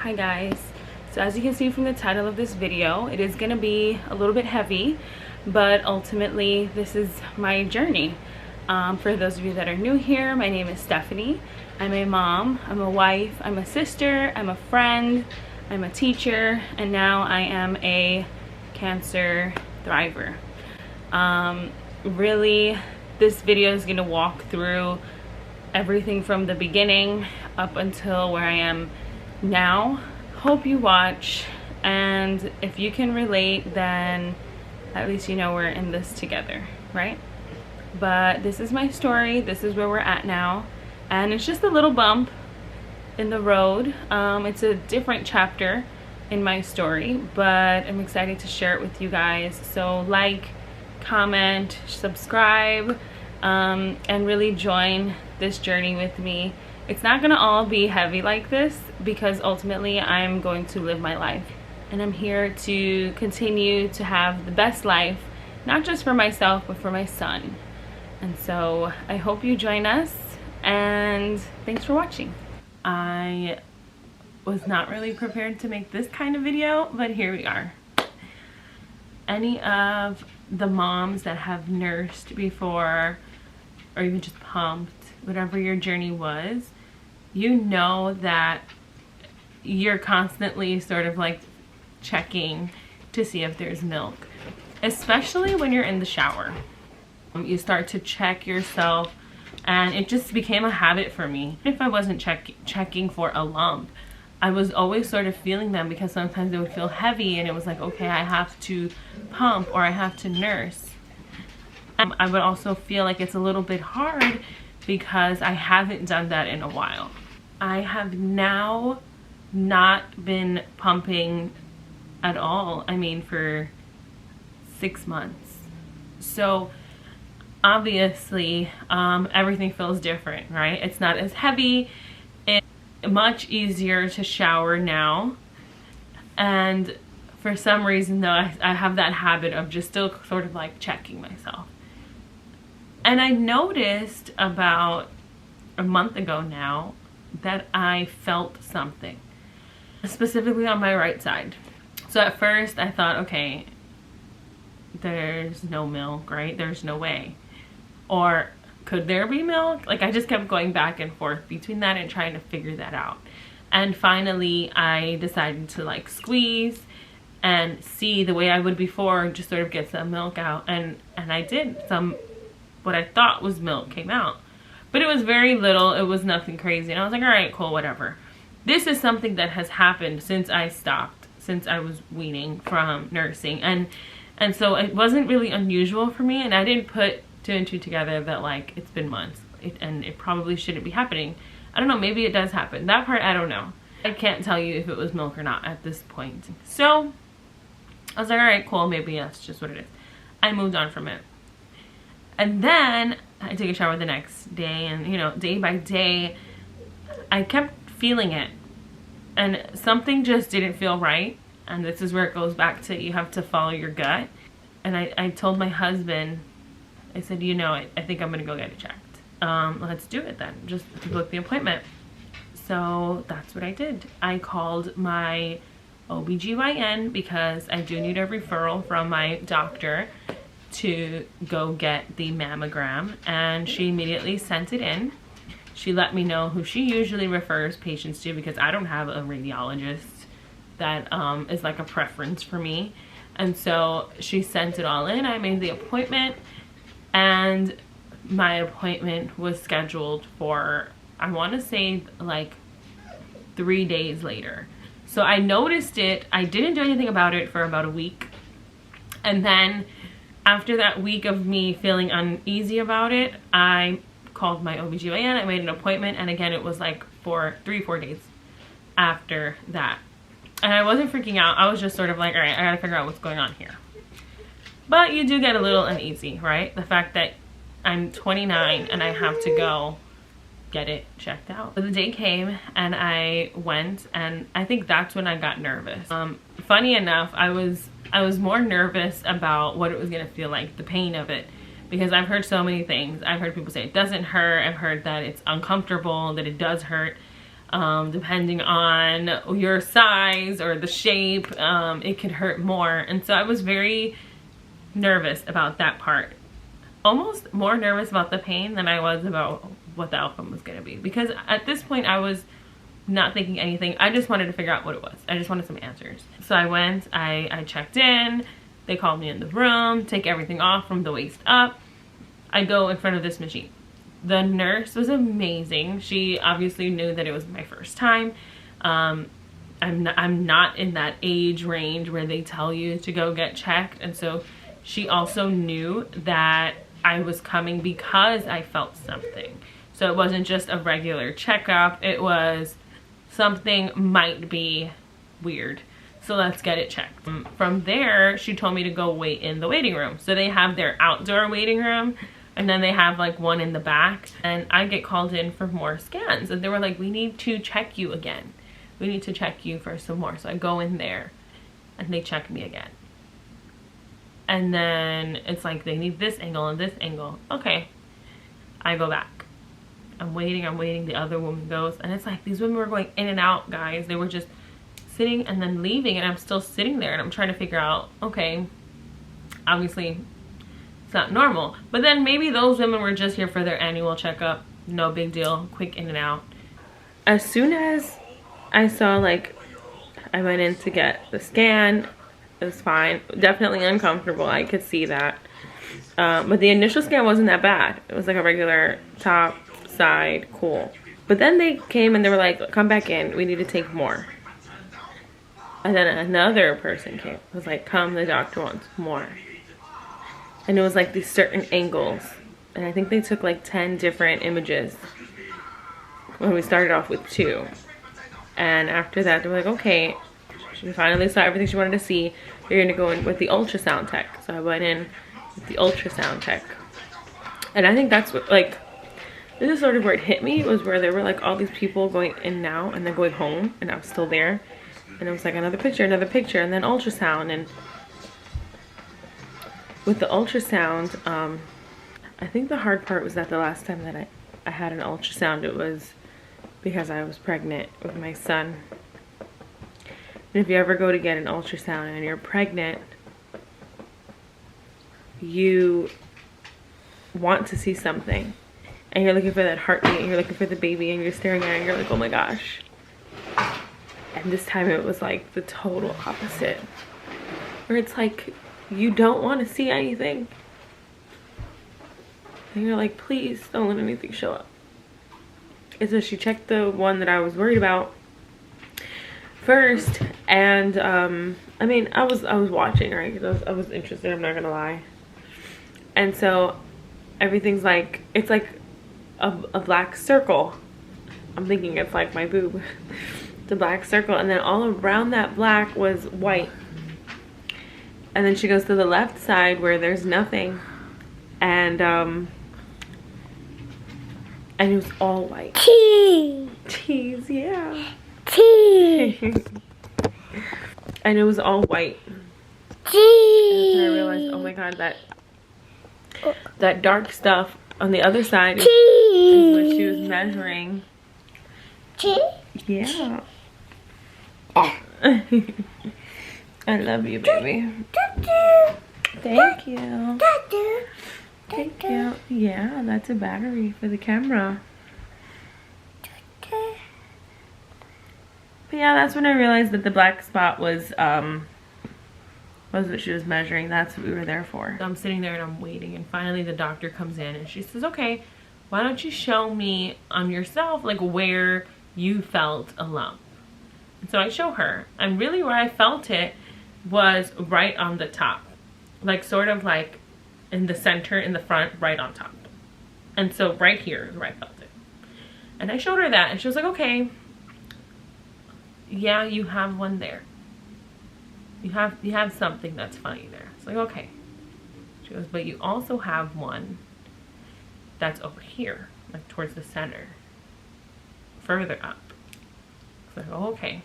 Hi guys. So as you can see from the title of this video, it is going to be a little bit heavy, but ultimately this is my journey. For those of you that are new here, my name is Stephanie. I'm a mom, I'm a wife, I'm a sister, I'm a friend, I'm a teacher, and now I am a cancer thriver. Really, this video is going to walk through everything from the beginning up until where I am now. Hope you watch, and if you can relate, then at least you know we're in this together, right? But this is my story, this is where we're at now, and it's just a little bump in the road. It's a different chapter in my story, but I'm excited to share it with you guys. So like, comment, subscribe, and really join this journey with me. It's not gonna all be heavy like this, because ultimately I'm going to live my life, and I'm here to continue to have the best life, not just for myself but for my son. And so I hope you join us, and thanks for watching. I was not really prepared to make this kind of video, but here we are. Any of the moms that have nursed before, or even just pumped, whatever your journey was, you know that you're constantly sort of like checking to see if there's milk, especially when you're in the shower. You start to check yourself, and it just became a habit for me. If I wasn't checking for a lump, I was always sort of feeling them, because sometimes they would feel heavy and it was like, okay, I have to pump or I have to nurse. I would also feel like it's a little bit hard because I haven't done that in a while. I have now not been pumping at all, I mean, for 6 months. So obviously everything feels different, right? It's not as heavy. It's much easier to shower now. And for some reason though, I have that habit of just still sort of like checking myself. And I noticed about a month ago now that I felt something, specifically on my right side. So at first I thought, okay, there's no milk, right? There's no way. Or could there be milk? Like, I just kept going back and forth between that and trying to figure that out. And finally I decided to like squeeze and see the way I would before, just sort of get some milk out, and I did. Some what I thought was milk came out, but it was very little. It was nothing crazy, and I was like, all right, cool, whatever. This is something that has happened since I stopped, since I was weaning from nursing, and so it wasn't really unusual for me, and I didn't put two and two together that like it's been months, and it probably shouldn't be happening. I don't know, maybe it does happen. That part I don't know. I can't tell you if it was milk or not at this point. So I was like, all right, cool, maybe that's just what it is. I moved on from it. And then I took a shower the next day, and you know, day by day I kept feeling it, and something just didn't feel right. And this is where it goes back to, you have to follow your gut. And I told my husband, I said, you know, I think I'm gonna go get it checked. Let's do it then, just book the appointment. So that's what I did. I called my OBGYN, because I do need a referral from my doctor to go get the mammogram, and she immediately sent it in. She let me know who she usually refers patients to, because I don't have a radiologist that is like a preference for me. And so she sent it all in. I made the appointment, and my appointment was scheduled for, I want to say like 3 days later. So I noticed it. I didn't do anything about it for about a week, and then after that week of me feeling uneasy about it, I called my OBGYN, I made an appointment, and again it was like 3-4 days after that. And I wasn't freaking out, I was just sort of like, all right, I gotta figure out what's going on here. But you do get a little uneasy, right? The fact that I'm 29 and I have to go get it checked out. So the day came and I went, and I think that's when I got nervous. Funny enough, I was more nervous about what it was gonna feel like, the pain of it, because I've heard so many things. I've heard people say it doesn't hurt, I've heard that it's uncomfortable, that it does hurt. Depending on your size or the shape, it could hurt more. And so I was very nervous about that part. Almost more nervous about the pain than I was about what the outcome was gonna be. Because at this point I was not thinking anything. I just wanted to figure out what it was. I just wanted some answers. So I went, I checked in, they called me in the room, take everything off from the waist up. I go in front of this machine. The nurse was amazing. She obviously knew that it was my first time. I'm not in that age range where they tell you to go get checked. And so she also knew that I was coming because I felt something. So it wasn't just a regular checkup. It was something might be weird. So let's get it checked. From there, she told me to go wait in the waiting room. So they have their outdoor waiting room, and then they have like one in the back. And I get called in for more scans. And they were like, we need to check you again. We need to check you for some more. So I go in there and they check me again. And then it's like, they need this angle and this angle. Okay, I go back. I'm waiting. The other woman goes. And it's like, these women were going in and out, guys. They were just sitting and then leaving. And I'm still sitting there and I'm trying to figure out, okay, obviously it's not normal. But then maybe those women were just here for their annual checkup. No big deal. Quick in and out. As soon as I saw, like, I went in to get the scan, it was fine. Definitely uncomfortable. I could see that. But the initial scan wasn't that bad. It was like a regular top, side, cool. But then they came and they were like, come back in. We need to take more. And then another person came. It was like, come, the doctor wants more. And it was like these certain angles. And I think they took like 10 different images when we started off with 2. And after that, they were like, okay, she finally saw everything she wanted to see. You're gonna go in with the ultrasound tech. So I went in with the ultrasound tech. And I think that's what, like, this is sort of where it hit me, was where there were like all these people going in now and then going home, and I was still there. And it was like another picture, and then ultrasound. And with the ultrasound, I think the hard part was that the last time that I had an ultrasound, it was because I was pregnant with my son. And if you ever go to get an ultrasound and you're pregnant, you want to see something. And you're looking for that heartbeat, and you're looking for the baby, and you're staring at it, and you're like, oh my gosh. And this time it was like the total opposite. Where it's like, you don't want to see anything. And you're like, please don't let anything show up. And so she checked the one that I was worried about first, and I mean, I was watching, right? Because I was interested, I'm not gonna lie. And so everything's like, it's like a black circle. I'm thinking it's like my boob. The black circle, and then all around that black was white. And then she goes to the left side where there's nothing, and it was all white. Tease, yeah. And it was all white. And I realized, oh my god, that dark stuff on the other side is what she was measuring. Yeah. I love you, baby. Thank you. Thank you. Yeah, that's a battery for the camera. But yeah, that's when I realized that the black spot was what she was measuring. That's what we were there for. So I'm sitting there and I'm waiting, and finally the doctor comes in and she says, okay, why don't you show me on yourself like where you felt a lump. And so I show her, and really where I felt it was right on the top, like sort of like in the center, in the front, right on top. And so right here is where I felt it. And I showed her that, and she was like, okay, yeah, you have one there. You have something that's funny there. It's like, okay. She goes, but you also have one that's over here, like towards the center, further up. It's like, oh, okay.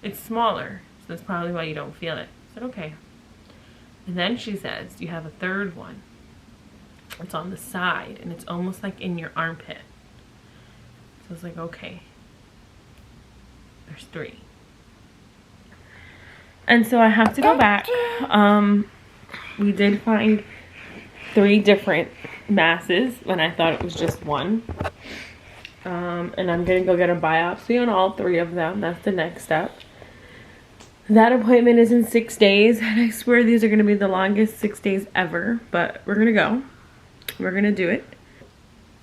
It's smaller, so that's probably why you don't feel it. I said, okay. And then she says, you have a third one. It's on the side, and it's almost like in your armpit. So I was like, okay. There's 3. And so I have to go back. We did find 3 different masses when I thought it was just 1. And I'm gonna go get a biopsy on all 3 of them. That's the next step. That appointment is in 6 days, and I swear these are gonna be the longest 6 days ever, but we're gonna go. We're gonna do it.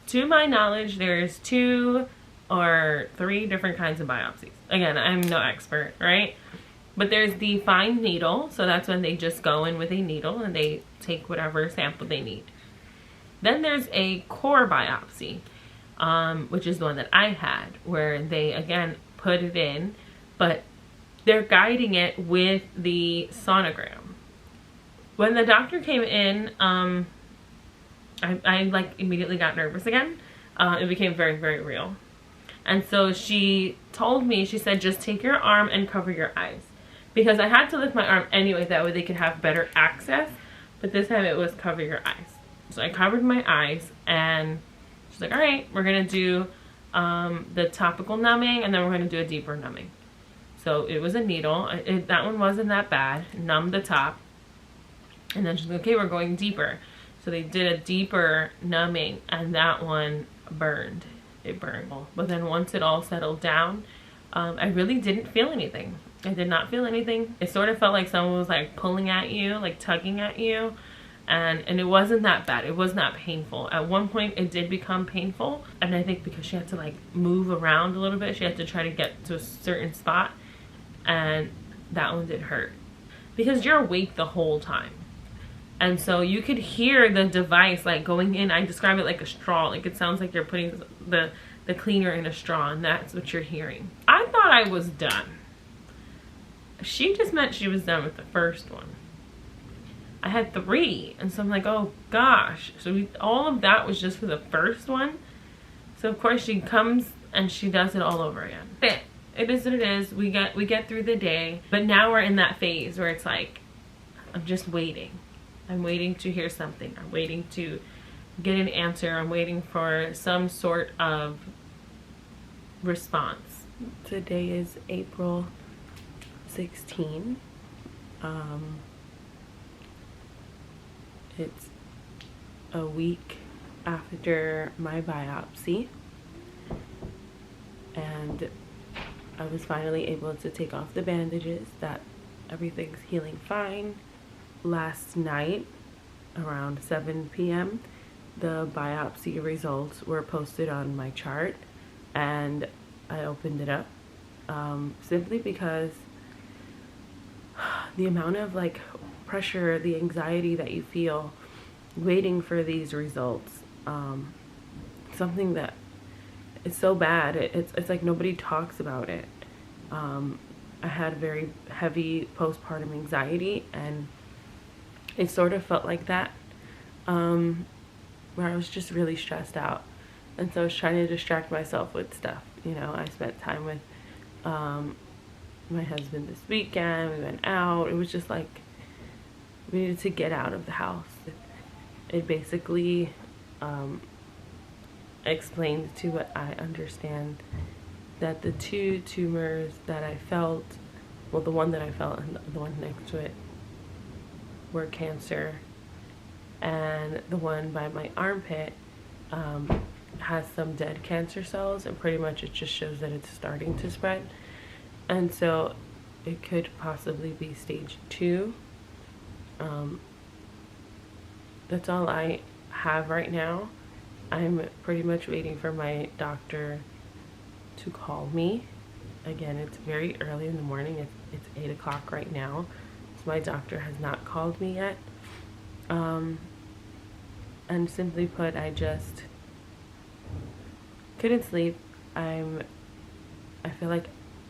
To my knowledge, there's 2 or 3 different kinds of biopsies. Again, I'm no expert, right? But there's the fine needle, so that's when they just go in with a needle and they take whatever sample they need. Then there's a core biopsy, which is the one that I had, where they, again, put it in, but they're guiding it with the sonogram. When the doctor came in, I like immediately got nervous again. It became very, very real. And so she told me, she said, just take your arm and cover your eyes. Because I had to lift my arm anyway, that way they could have better access. But this time it was cover your eyes. So I covered my eyes, and she's like, all right, we're going to do the topical numbing, and then we're going to do a deeper numbing. So it was a needle. That one wasn't that bad. Numb the top. And then she's like, okay, we're going deeper. So they did a deeper numbing, and that one burned. It burned. But then once it all settled down, I really didn't feel anything. I did not feel anything. It sort of felt like someone was like pulling at you, like tugging at you. And it wasn't that bad. It was not painful. At one point it did become painful. And I think because she had to like move around a little bit, she had to try to get to a certain spot. And that one did hurt. Because you're awake the whole time. And so you could hear the device like going in. I describe it like a straw. Like it sounds like you're putting the cleaner in a straw, and that's what you're hearing. I thought I was done. She just meant she was done with the first one. I had 3, and so I'm like, oh gosh. So all of that was just for the first one. So of course she comes and she does it all over again. It is what it is. We get through the day, but now we're in that phase where it's like, I'm just waiting. I'm waiting to hear something. I'm waiting to get an answer. I'm waiting for some sort of response. Today is April 16. It's a week after my biopsy, and I was finally able to take off the bandages. That everything's healing fine. Last night around 7 p.m. the biopsy results were posted on my chart, and I opened it up simply because the amount of like pressure, the anxiety that you feel waiting for these results, something that is so bad, it's like nobody talks about it. I had very heavy postpartum anxiety, and it sort of felt like that, where I was just really stressed out, and so I was trying to distract myself with stuff. You know, I spent time with my husband this weekend. We went out. It was just like we needed to get out of the house. It basically explained to what I understand that the 2 tumors that I felt, well, the one that I felt and the one next to it, were cancer, and the one by my armpit has some dead cancer cells, and pretty much it just shows that it's starting to spread, and so it could possibly be stage 2. That's all I have right now. I'm pretty much waiting for my doctor to call me. Again, it's very early in the morning. It's 8 o'clock right now. My doctor has not called me yet, and simply put, I just couldn't sleep. I feel like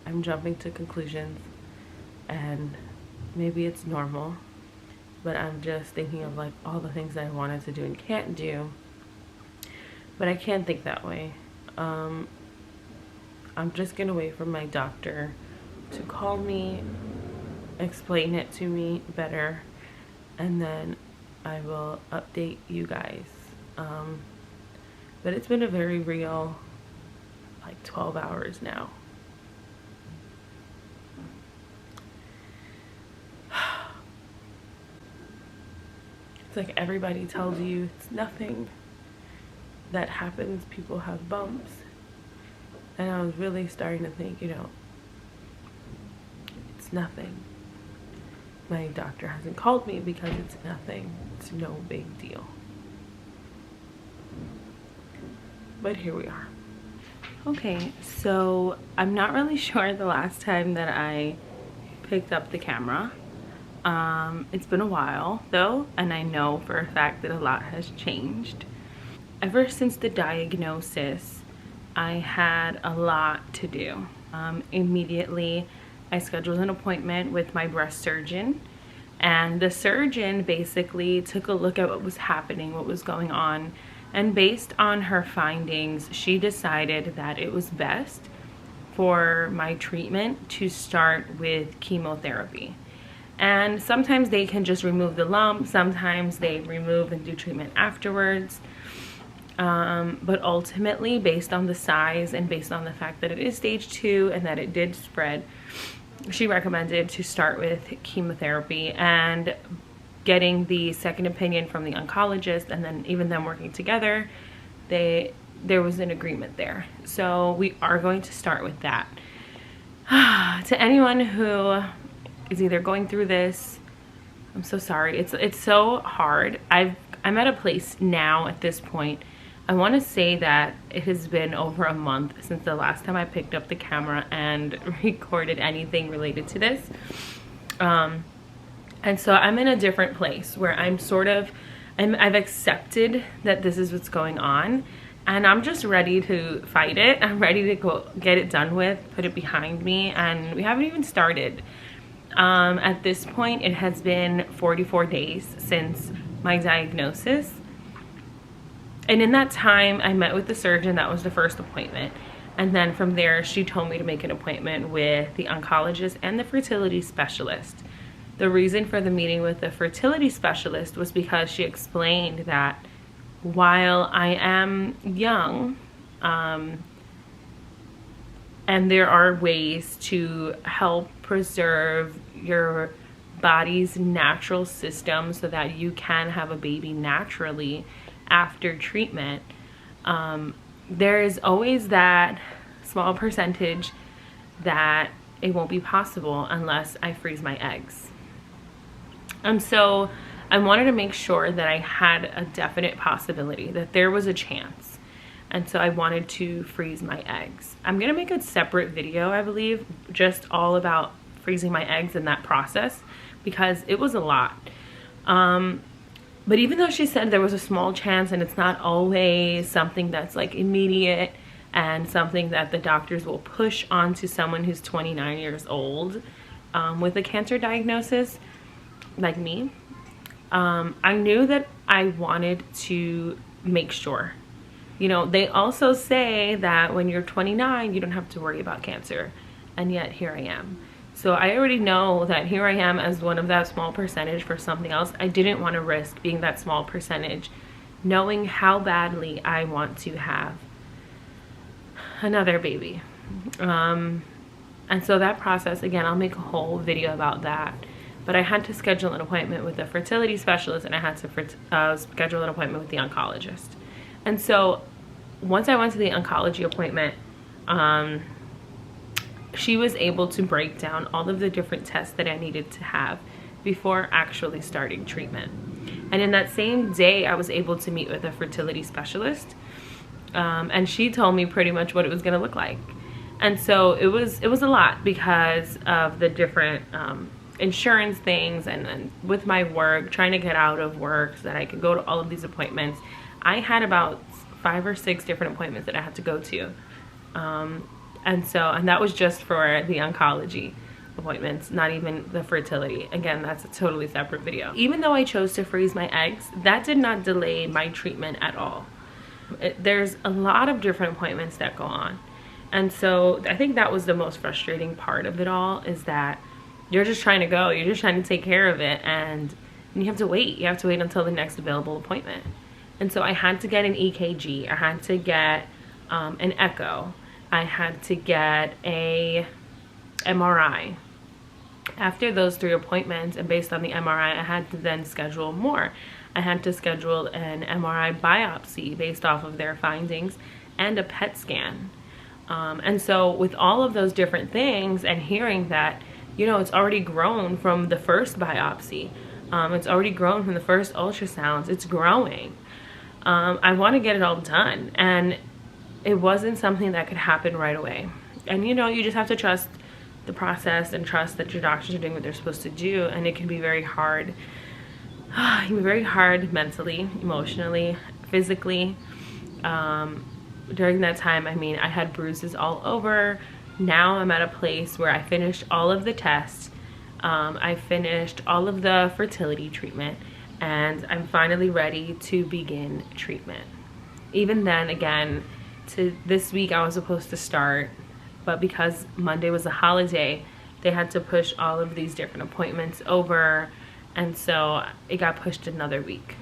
I'm jumping to conclusions, and maybe it's normal, but I'm just thinking of like all the things that I wanted to do and can't do, but I can't think that way. I'm just gonna wait for my doctor to call me, explain it to me better, and then I will update you guys. But it's been a very real like 12 hours now. like everybody tells you it's nothing that happens. People have bumps. And I was really starting to think, you know, it's nothing. My doctor hasn't called me because it's nothing. It's no big deal. But here we are. Okay, so I'm not really sure the last time that I picked up the camera. It's been a while though, and I know for a fact that a lot has changed. Ever since the diagnosis, I had a lot to do. Immediately, I scheduled an appointment with my breast surgeon, and the surgeon basically took a look at what was happening, what was going on, and based on her findings, she decided that it was best for my treatment to start with chemotherapy. And sometimes they can just remove the lump, sometimes they remove and do treatment afterwards. But ultimately, based on the size and based on the fact that it is stage 2 and that it did spread, she recommended to start with chemotherapy and getting the second opinion from the oncologist, and then even them working together, there was an agreement there. So we are going to start with that. To anyone who is either going through this, I'm so sorry. It's so hard. I'm at a place now at this point. I want to say that it has been over a month since the last time I picked up the camera and recorded anything related to this. And so I'm in a different place where I'm sort of, I've accepted that this is what's going on, and I'm just ready to fight it. I'm ready to go get it done with, put it behind me, and we haven't even started. At this point, it has been 44 days since my diagnosis. And in that time, I met with the surgeon. That was the first appointment. And then from there, she told me to make an appointment with the oncologist and the fertility specialist. The reason for the meeting with the fertility specialist was because she explained that while I am young, and there are ways to help preserve your body's natural system so that you can have a baby naturally after treatment, there is always that small percentage that it won't be possible unless I freeze my eggs. And so I wanted to make sure that I had a definite possibility, that there was a chance. And so I wanted to freeze my eggs. I'm gonna make a separate video, I believe, just all about freezing my eggs and that process, because it was a lot. But even though she said there was a small chance, and it's not always something that's like immediate and something that the doctors will push onto someone who's 29 years old with a cancer diagnosis like me, I knew that I wanted to make sure. You know, they also say that when you're 29, you don't have to worry about cancer. And yet here I am. So I already know that here I am as one of that small percentage for something else. I didn't want to risk being that small percentage, knowing how badly I want to have another baby. And so that process, again, I'll make a whole video about that. But I had to schedule an appointment with a fertility specialist, and I had to schedule an appointment with the oncologist. And so once I went to the oncology appointment, she was able to break down all of the different tests that I needed to have before actually starting treatment. And in that same day, I was able to meet with a fertility specialist, and she told me pretty much what it was gonna look like. And so it was a lot because of the different insurance things, and with my work, trying to get out of work so that I could go to all of these appointments. I had about 5 or 6 different appointments that I had to go to. And that was just for the oncology appointments, not even the fertility. Again, that's a totally separate video. Even though I chose to freeze my eggs, that did not delay my treatment at all. There's a lot of different appointments that go on. And so I think that was the most frustrating part of it all, is that you're just trying to go, you're just trying to take care of it, and you have to wait. You have to wait until the next available appointment. And so I had to get an EKG, I had to get an echo, I had to get a MRI, After those 3 appointments, and based on the MRI, I had to then schedule more. I had to schedule an MRI biopsy based off of their findings and a PET scan. And so with all of those different things, and hearing that, you know, it's already grown from the first biopsy, it's already grown from the first ultrasounds, it's growing. I want to get it all done, and it wasn't something that could happen right away. And you know, you just have to trust the process and trust that your doctors are doing what they're supposed to do. And it can be very hard. It can be very hard mentally, emotionally, physically. During that time, I mean, I had bruises all over. Now I'm at a place where I finished all of the tests. I finished all of the fertility treatment, and I'm finally ready to begin treatment. Even then, again, this week I was supposed to start, but because Monday was a holiday, they had to push all of these different appointments over, and so it got pushed another week.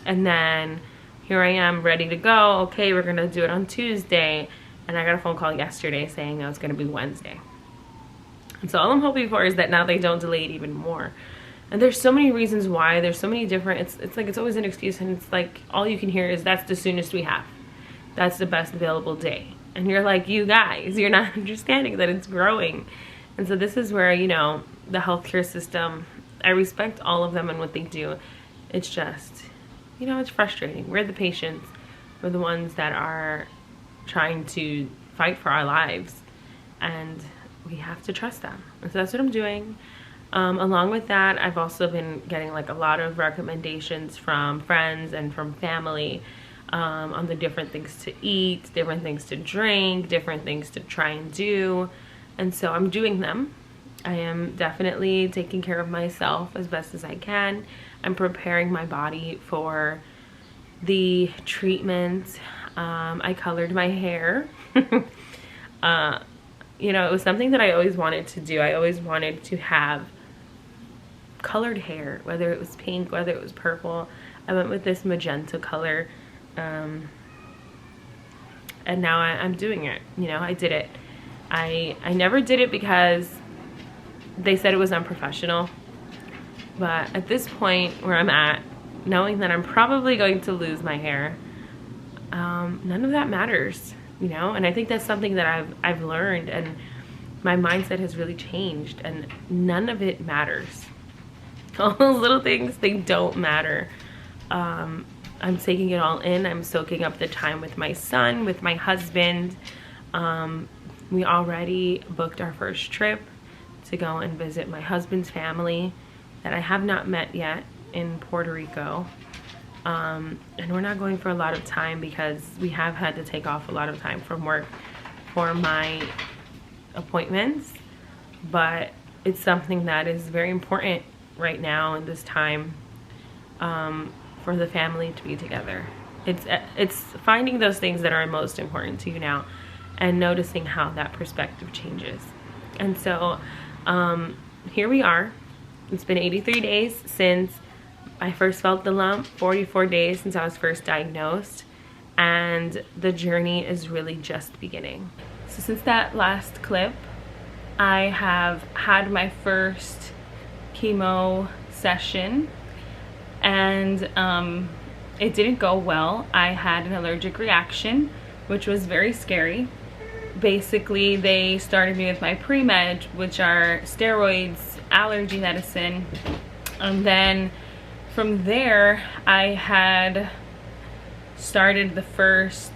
And then here I am ready to go. Okay, we're gonna do it on Tuesday, and I got a phone call yesterday saying that it's gonna be Wednesday. And so all I'm hoping for is that now they don't delay it even more. And there's so many reasons why. There's so many different, it's like it's always an excuse, and it's like all you can hear is that's the soonest we have. That's the best available day. And you're like, you guys, you're not understanding that it's growing. And so this is where, you know, the healthcare system, I respect all of them and what they do. It's just, you know, it's frustrating. We're the patients. We're the ones that are trying to fight for our lives, and we have to trust them. And so that's what I'm doing. Along with that, I've also been getting like a lot of recommendations from friends and from family on the different things to eat, different things to drink, different things to try and do. And so I'm doing them. I am definitely taking care of myself as best as I can. I'm preparing my body for the treatment. I colored my hair. You know, it was something that I always wanted to do. I always wanted to have colored hair, whether it was pink, whether it was purple. I went with this magenta color, and now I'm doing it. You know, I did it. I never did it because they said it was unprofessional, but at this point where I'm at, knowing that I'm probably going to lose my hair, none of that matters, you know. And I think that's something that I've learned, and my mindset has really changed, and none of it matters. All those little things, they don't matter. I'm taking it all in. I'm soaking up the time with my son, with my husband. We already booked our first trip to go and visit my husband's family that I have not met yet in Puerto Rico. And we're not going for a lot of time because we have had to take off a lot of time from work for my appointments, but it's something that is very important right now in this time, for the family to be together. It's finding those things that are most important to you now and noticing how that perspective changes. And so here we are. It's been 83 days since I first felt the lump, 44 days since I was first diagnosed, and the journey is really just beginning. So since that last clip, I have had my first chemo session, and it didn't go well. I had an allergic reaction, which was very scary. Basically, they started me with my pre-med, which are steroids, allergy medicine, and then from there I had started the first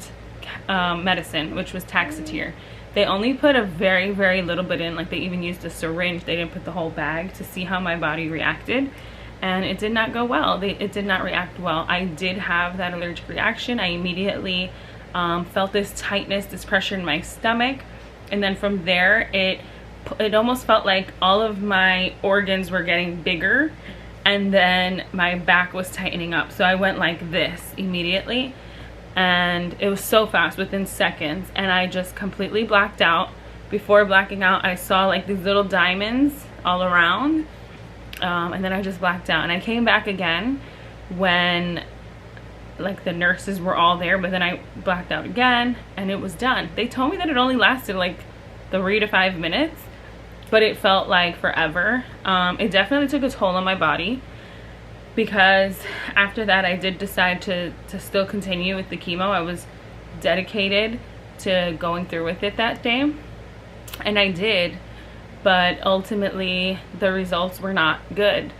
medicine, which was Taxotere. They only put a very, very little bit in, like they even used a syringe. They didn't put the whole bag to see how my body reacted, and it did not go well. It did not react well. I did have that allergic reaction. I immediately felt this tightness, this pressure in my stomach, and then from there it almost felt like all of my organs were getting bigger, and then my back was tightening up. So I went like this immediately, and it was so fast, within seconds, and I just completely blacked out. Before blacking out, I saw like these little diamonds all around, and then I just blacked out. And I came back again when like the nurses were all there, but then I blacked out again and it was done. They told me that it only lasted like 3 to 5 minutes, but it felt like forever. It definitely took a toll on my body, because after that I did decide to still continue with the chemo. I was dedicated to going through with it that day, and I did, but ultimately the results were not good.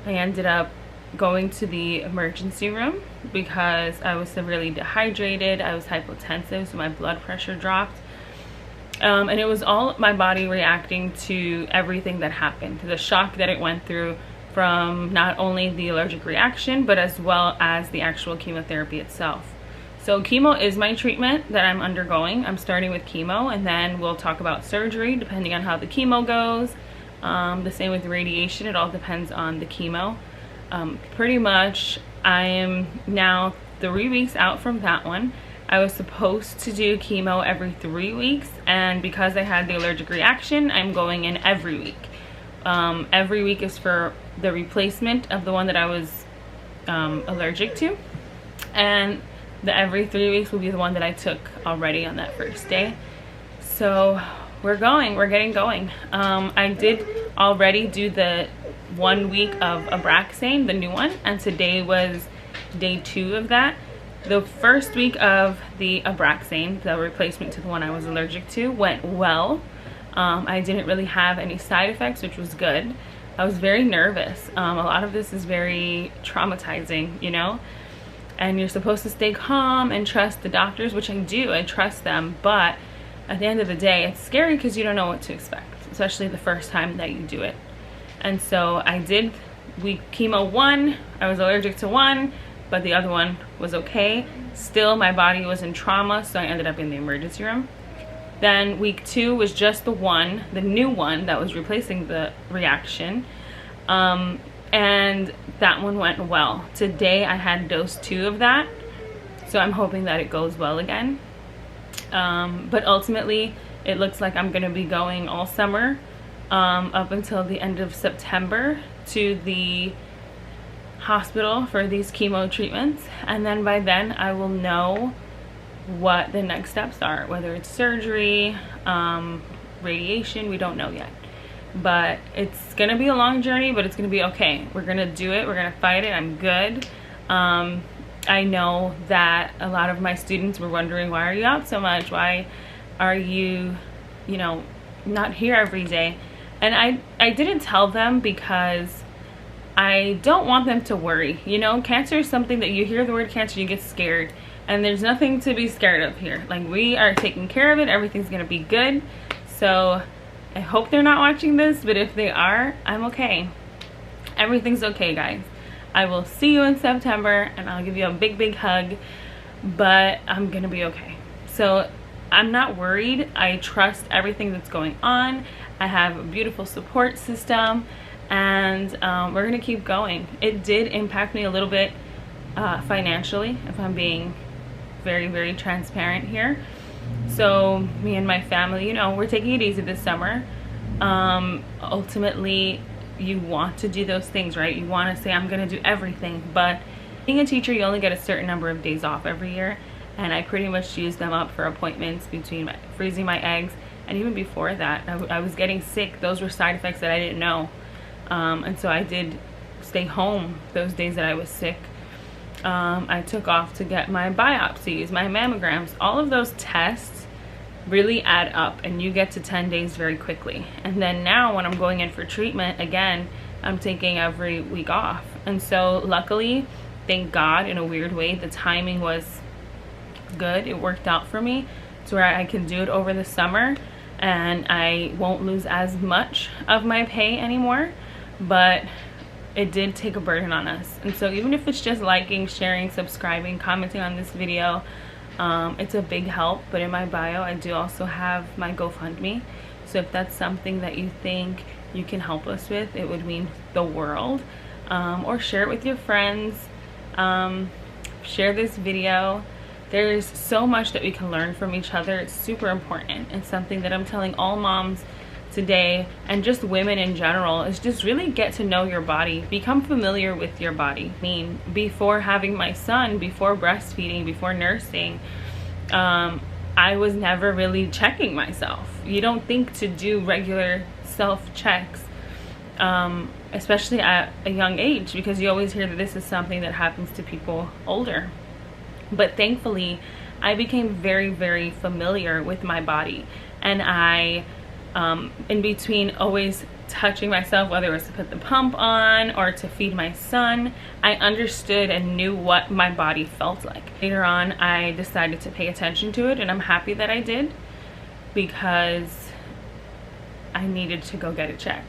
I ended up going to the emergency room because I was severely dehydrated. I was hypotensive, so my blood pressure dropped. And it was all my body reacting to everything that happened, to the shock that it went through from not only the allergic reaction, but as well as the actual chemotherapy itself. So chemo is my treatment that I'm undergoing. I'm starting with chemo, and then we'll talk about surgery depending on how the chemo goes. The same with radiation. It all depends on the chemo. Pretty much I am now 3 weeks out from that one. I was supposed to do chemo every 3 weeks, and because I had the allergic reaction, I'm going in every week. Every week is for the replacement of the one that I was allergic to, and the every 3 weeks will be the one that I took already on that first day. So we're getting going. I did already do the 1 week of Abraxane, the new one, and today was day 2 of that. The first week of the Abraxane, the replacement to the one I was allergic to, went well. I didn't really have any side effects, which was good. I was very nervous. A lot of this is very traumatizing, you know? And you're supposed to stay calm and trust the doctors, which I do. I trust them, but at the end of the day, it's scary because you don't know what to expect, especially the first time that you do it. And so I did chemo 1. I was allergic to 1, but the other one was okay. Still, my body was in trauma, so I ended up in the emergency room. Then week 2 was just the new one that was replacing the reaction. And that one went well. Today I had dose 2 of that, so I'm hoping that it goes well again. But ultimately, it looks like I'm gonna be going all summer, up until the end of September, to the hospital for these chemo treatments, and then by then I will know what the next steps are, whether it's surgery, radiation. We don't know yet, but it's gonna be a long journey, but it's gonna be okay. We're gonna do it. We're gonna fight it. I'm good. I know that a lot of my students were wondering, why are you out so much? Why are you know, not here every day? And I didn't tell them because I don't want them to worry. You know, cancer is something that you hear the word cancer, you get scared, and there's nothing to be scared of here. Like, we are taking care of it. Everything's gonna be good. So I hope they're not watching this, but if they are, I'm okay. Everything's okay, guys. I will see you in September, and I'll give you a big hug, but I'm gonna be okay. So I'm not worried. I trust everything that's going on. I have a beautiful support system, and we're gonna keep going. It did impact me a little bit financially, if I'm being very transparent here. So me and my family, you know, we're taking it easy this summer. Ultimately, you want to do those things, right? You want to say, I'm gonna do everything, but being a teacher, you only get a certain number of days off every year, and I pretty much used them up for appointments between freezing my eggs, and even before that, I was getting sick. Those were side effects that I didn't know. And so I did stay home those days that I was sick. I took off to get my biopsies, my mammograms. All of those tests really add up, and you get to 10 days very quickly. And then now when I'm going in for treatment again, I'm taking every week off. And so luckily, thank God, in a weird way, the timing was good. It worked out for me to where I can do it over the summer, and I won't lose as much of my pay anymore. But it did take a burden on us, and so even if it's just liking, sharing, subscribing, commenting on this video, it's a big help. But in my bio, I do also have my GoFundMe, so if that's something that you think you can help us with, it would mean the world. Or share it with your friends. Share this video. There's so much that we can learn from each other. It's super important. It's something that I'm telling all moms today, and just women in general, is just really get to know your body. Become familiar with your body. I mean, before having my son, before breastfeeding, before nursing, I was never really checking myself. You don't think to do regular self-checks, especially at a young age, because you always hear that this is something that happens to people older. But thankfully, I became very, very familiar with my body, and I, in between always touching myself, whether it was to put the pump on or to feed my son, I understood and knew what my body felt like. Later on, I decided to pay attention to it, and I'm happy that I did, because I needed to go get it checked.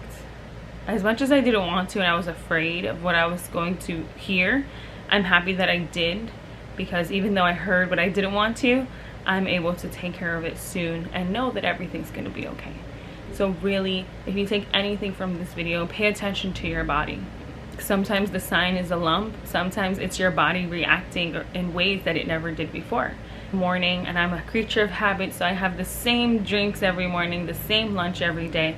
As much as I didn't want to and I was afraid of what I was going to hear, I'm happy that I did, because even though I heard what I didn't want to, I'm able to take care of it soon and know that everything's going to be okay. So really, if you take anything from this video, pay attention to your body. Sometimes the sign is a lump, sometimes it's your body reacting in ways that it never did before. Morning, and I'm a creature of habit, so I have the same drinks every morning, the same lunch every day,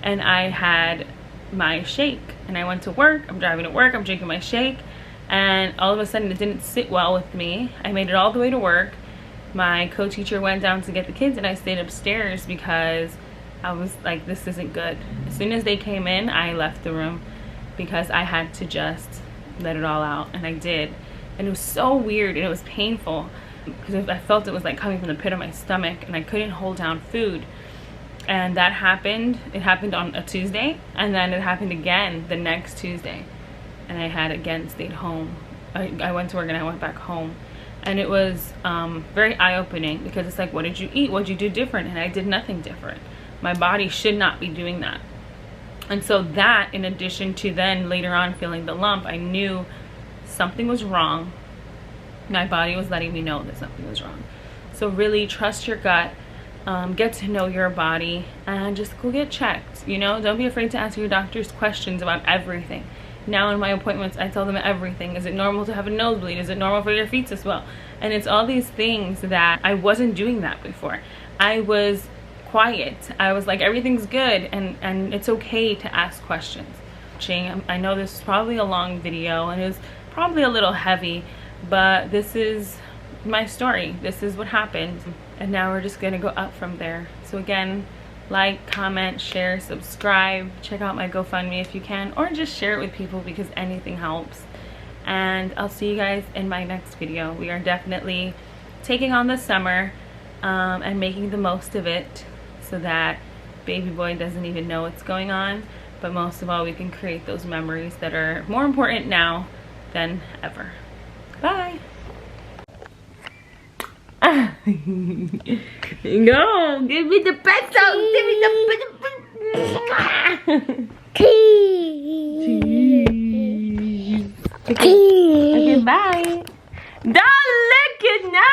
and I had my shake, and I went to work, I'm driving to work, I'm drinking my shake, and all of a sudden it didn't sit well with me. I made it all the way to work. My co-teacher went down to get the kids, and I stayed upstairs because I was like, this isn't good. As soon as they came in, I left the room because I had to just let it all out, and I did. And it was so weird, and it was painful because I felt it was like coming from the pit of my stomach, and I couldn't hold down food. And that happened, it happened on a Tuesday, and then it happened again the next Tuesday, and I had again stayed home. I went to work and I went back home, and it was very eye-opening, because it's like, what did you eat? What did you do different? And I did nothing different. My body should not be doing that. And so that, in addition to then later on feeling the lump, I knew something was wrong. My body was letting me know that something was wrong. So really trust your gut, get to know your body, and just go get checked. You know, don't be afraid to ask your doctors questions about everything. Now in my appointments, I tell them everything. Is it normal to have a nosebleed? Is it normal for your feet to swell? And it's all these things that I wasn't doing that before. I was quiet. I was like, everything's good, and it's okay to ask questions. I know this is probably a long video, and it was probably a little heavy, but this is my story. This is what happened, and now we're just gonna go up from there. So again, like, comment, share, subscribe, check out my GoFundMe if you can, or just share it with people, because anything helps. And I'll see you guys in my next video. We are definitely taking on the summer and making the most of it, so that baby boy doesn't even know what's going on. But most of all, we can create those memories that are more important now than ever. Bye. Go, give me the pencil. Give me the cheese. Okay, bye. Don't lick it now.